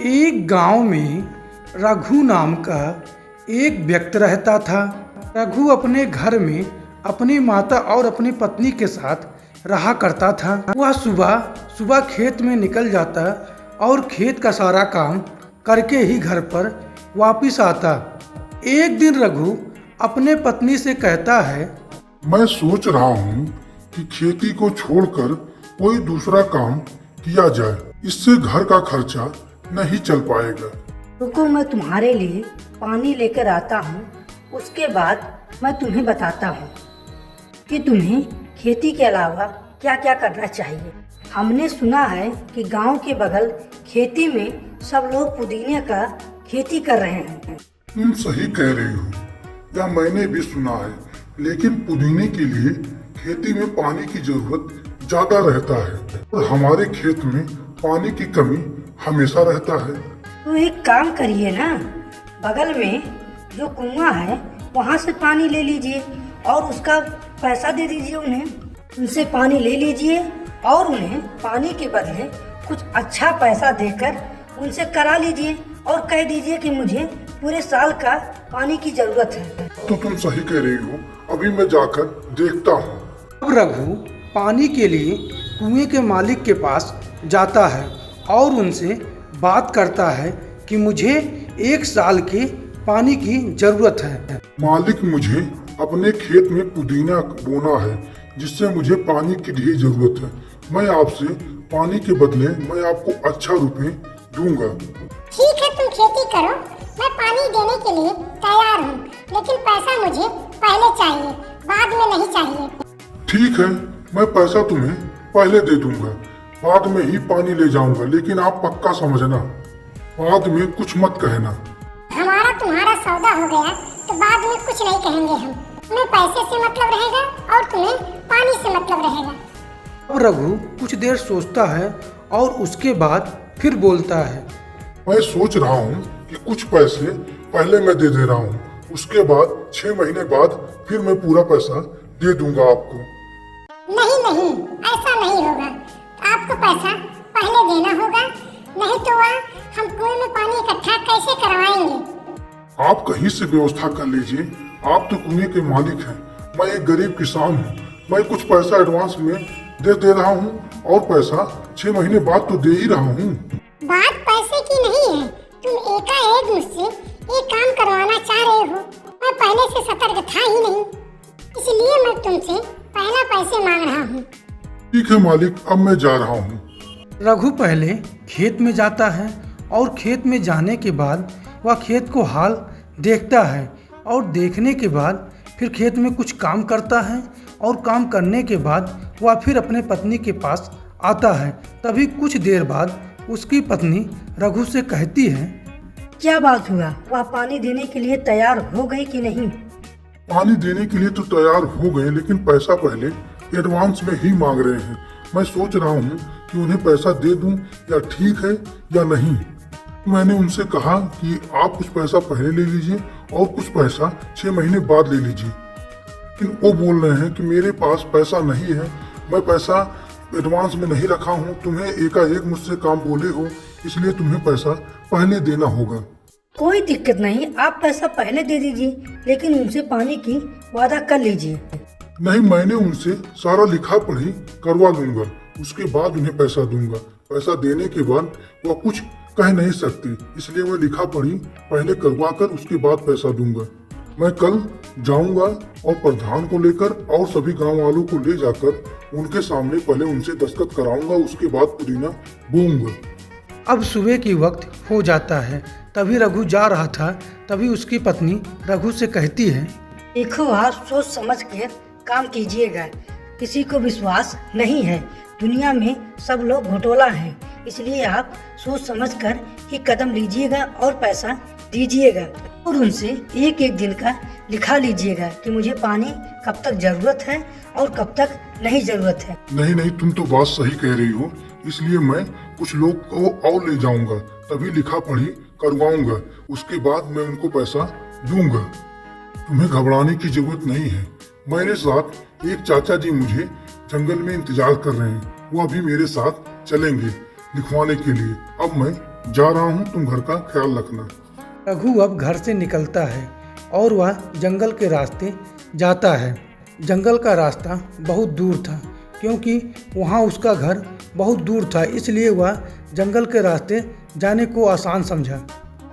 एक गांव में रघु नाम का एक व्यक्ति रहता था। रघु अपने घर में अपनी माता और अपनी पत्नी के साथ रहा करता था। वह सुबह सुबह खेत में निकल जाता और खेत का सारा काम करके ही घर पर वापस आता। एक दिन रघु अपने पत्नी से कहता है, मैं सोच रहा हूँ कि खेती को छोड़कर कोई दूसरा काम किया जाए, इससे घर का खर्चा नहीं चल पाएगा। रुको, मैं तुम्हारे लिए पानी लेकर आता हूँ। उसके बाद मैं तुम्हें बताता हूँ कि तुम्हें खेती के अलावा क्या क्या करना चाहिए। हमने सुना है कि गांव के बगल खेती में सब लोग पुदीने का खेती कर रहे हैं। तुम सही कह रही हो, या मैंने भी सुना है, लेकिन पुदीने के लिए खेती में पानी की जरूरत ज्यादा रहता है और हमारे खेत में पानी की कमी हमेशा रहता है। तो एक काम करिए ना, बगल में जो कुआं है वहाँ से पानी ले लीजिए और उसका पैसा दे दीजिए उन्हें। उनसे पानी ले लीजिए और उन्हें पानी के बदले कुछ अच्छा पैसा देकर उनसे करा लीजिए और कह दीजिए कि मुझे पूरे साल का पानी की जरूरत है। तो तुम सही कह रही हो, अभी मैं जाकर देखता हूँ। अब रघु पानी के लिए कुएं के मालिक के पास जाता है और उनसे बात करता है कि मुझे एक साल के पानी की जरूरत है। मालिक, मुझे अपने खेत में पुदीना बोना है, जिससे मुझे पानी की ढेर जरूरत है। मैं आपसे पानी के बदले मैं आपको अच्छा रुपए दूंगा। ठीक है, तुम खेती करो, मैं पानी देने के लिए तैयार हूँ, लेकिन पैसा मुझे पहले चाहिए, बाद में नहीं चाहिए। ठीक है, मैं पैसा तुम्हें पहले दे दूंगा, बाद में ही पानी ले जाऊंगा, लेकिन आप पक्का समझना, बाद में कुछ मत कहना। हमारा तुम्हारा सौदा हो गया तो बाद में कुछ नहीं कहेंगे हम। तुम्हें पैसे से मतलब रहेगा और तुम्हें पानी से मतलब रहेगा। अब रघु कुछ देर सोचता है और उसके बाद फिर बोलता है, मैं सोच रहा हूँ कि कुछ पैसे पहले मैं दे रहा हूँ, उसके बाद 6 महीने बाद फिर मैं पूरा पैसा दे दूंगा आपको। नहीं नहीं, ऐसा नहीं होगा। आपको पैसा पहले देना होगा, नहीं तो वह हम कुएं में पानी इकट्ठा कैसे करवाएंगे। आप कहीं से व्यवस्था कर लीजिए, आप तो कुएं के मालिक हैं, मैं एक गरीब किसान हूँ। मैं कुछ पैसा एडवांस में दे रहा हूँ और पैसा 6 महीने बाद तो दे ही रहा हूँ। बात पैसे की नहीं है, तुम एकाएक मुझसे एक काम करवाना चाह रहे हो। मैं पहले से सतर्क था ही नहीं, इसलिए मैं तुमसे पहला पैसे मांग रहा हूँ। ठीक है मालिक, अब मैं जा रहा हूँ। रघु पहले खेत में जाता है और खेत में जाने के बाद वह खेत को हाल देखता है और देखने के बाद फिर खेत में कुछ काम करता है और काम करने के बाद वह फिर अपने पत्नी के पास आता है। तभी कुछ देर बाद उसकी पत्नी रघु से कहती है, क्या बात हुआ, वह पानी देने के लिए तैयार हो गई कि नहीं? पानी देने के लिए तो तैयार हो गए, लेकिन पैसा पहले एडवांस में ही मांग रहे हैं। मैं सोच रहा हूँ कि उन्हें पैसा दे दूं या ठीक है या नहीं। मैंने उनसे कहा कि आप कुछ पैसा पहले ले लीजिए और कुछ पैसा 6 महीने बाद ले लीजिए, लेकिन वो बोल रहे हैं कि मेरे पास पैसा नहीं है, मैं पैसा एडवांस में नहीं रखा हूँ। तुम्हें एकाएक मुझसे काम बोले हो, इसलिए तुम्हें पैसा पहले देना होगा। कोई दिक्कत नहीं, आप पैसा पहले दे दीजिए, लेकिन उनसे पानी की वादा कर लीजिए। नहीं, मैंने उनसे सारा लिखा पढ़ी करवा लूंगा, उसके बाद उन्हें पैसा दूंगा। पैसा देने के बाद वह कुछ कह नहीं सकती, इसलिए मैं लिखा पढ़ी पहले करवा कर उसके बाद पैसा दूंगा। मैं कल जाऊंगा और प्रधान को लेकर और सभी गांव वालों को ले जाकर उनके सामने पहले उनसे दस्तखत कराऊंगा, उसके बाद पुदीना बोऊंगा। अब सुबह की वक्त हो जाता है। तभी रघु जा रहा था, तभी उसकी पत्नी रघु से कहती है, देखो, आप सोच समझ के काम कीजिएगा, किसी को विश्वास नहीं है। दुनिया में सब लोग घोटोला हैं, इसलिए आप सोच समझकर ही कदम लीजिएगा और पैसा दीजिएगा और उनसे एक एक दिन का लिखा लीजिएगा कि मुझे पानी कब तक जरूरत है और कब तक नहीं जरूरत है। नहीं नहीं, तुम तो बात सही कह रही हो, इसलिए मैं कुछ लोग को और ले जाऊंगा, तभी लिखा पढ़ी करवाऊंगा, उसके बाद मैं उनको पैसा दूंगा। तुम्हें घबराने की जरूरत नहीं है। मेरे साथ एक चाचा जी मुझे जंगल में इंतजार कर रहे हैं, वो अभी मेरे साथ चलेंगे लिखवाने के लिए। अब मैं जा रहा हूँ, तुम घर का ख्याल रखना। रघु अब घर से निकलता है और वह जंगल के रास्ते जाता है। जंगल का रास्ता बहुत दूर था, क्योंकि वहाँ उसका घर बहुत दूर था, इसलिए वह जंगल के रास्ते जाने को आसान समझा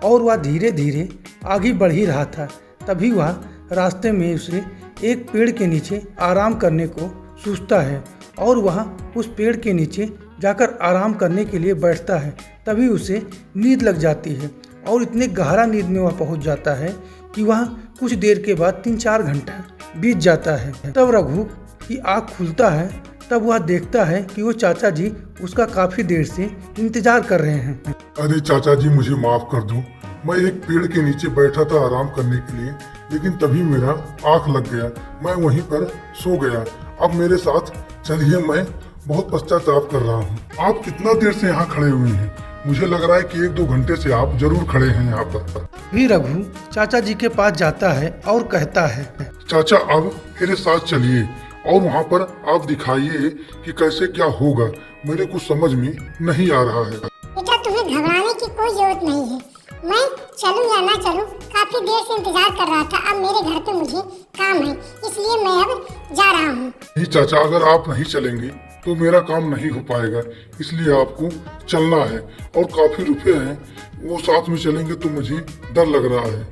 और वह धीरे धीरे आगे बढ़ ही रहा था। तभी वह रास्ते में उसे एक पेड़ के नीचे आराम करने को सूझता है और वह उस पेड़ के नीचे जाकर आराम करने के लिए बैठता है। तभी उसे नींद लग जाती है और इतने गहरा नींद में वह पहुंच जाता है कि वह कुछ देर के बाद 3-4 घंटा बीत जाता है। तब रघु की आँख खुलता है। तब वह देखता है कि वो चाचा जी उसका काफ़ी देर से इंतजार कर रहे हैं। अरे चाचा जी, मुझे माफ कर दो। मैं एक पेड़ के नीचे बैठा था आराम करने के लिए, लेकिन तभी मेरा आँख लग गया, मैं वहीं पर सो गया। अब मेरे साथ चलिए, मैं बहुत पश्चाताप कर रहा हूँ। आप कितना देर से यहाँ खड़े हुए हैं? मुझे लग रहा है कि 1-2 घंटे से आप जरूर खड़े हैं यहाँ पर। भी रघु चाचा जी के पास जाता है और कहता है, चाचा अब मेरे साथ चलिए और वहाँ पर आप दिखाइए कि कैसे क्या होगा। मेरे कुछ समझ में नहीं आ रहा है। बेटा, तुम्हें घबराने की कोई जरूरत नहीं है। मैं चलूं या ना चलूं, काफी देर से इंतजार कर रहा था। अब मेरे घर पे मुझे काम है, इसलिए मैं अब जा रहा हूँ। नहीं चाचा, अगर आप नहीं चलेंगे तो मेरा काम नहीं हो पाएगा, इसलिए आपको चलना है। और काफी रुपए हैं, वो साथ में चलेंगे तो मुझे डर लग रहा है।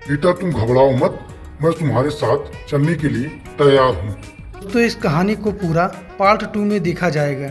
बेटा तुम घबराओ मत, मैं तुम्हारे साथ चलने के लिए तैयार हूँ। तो इस कहानी को पूरा पार्ट 2 में देखा जाएगा।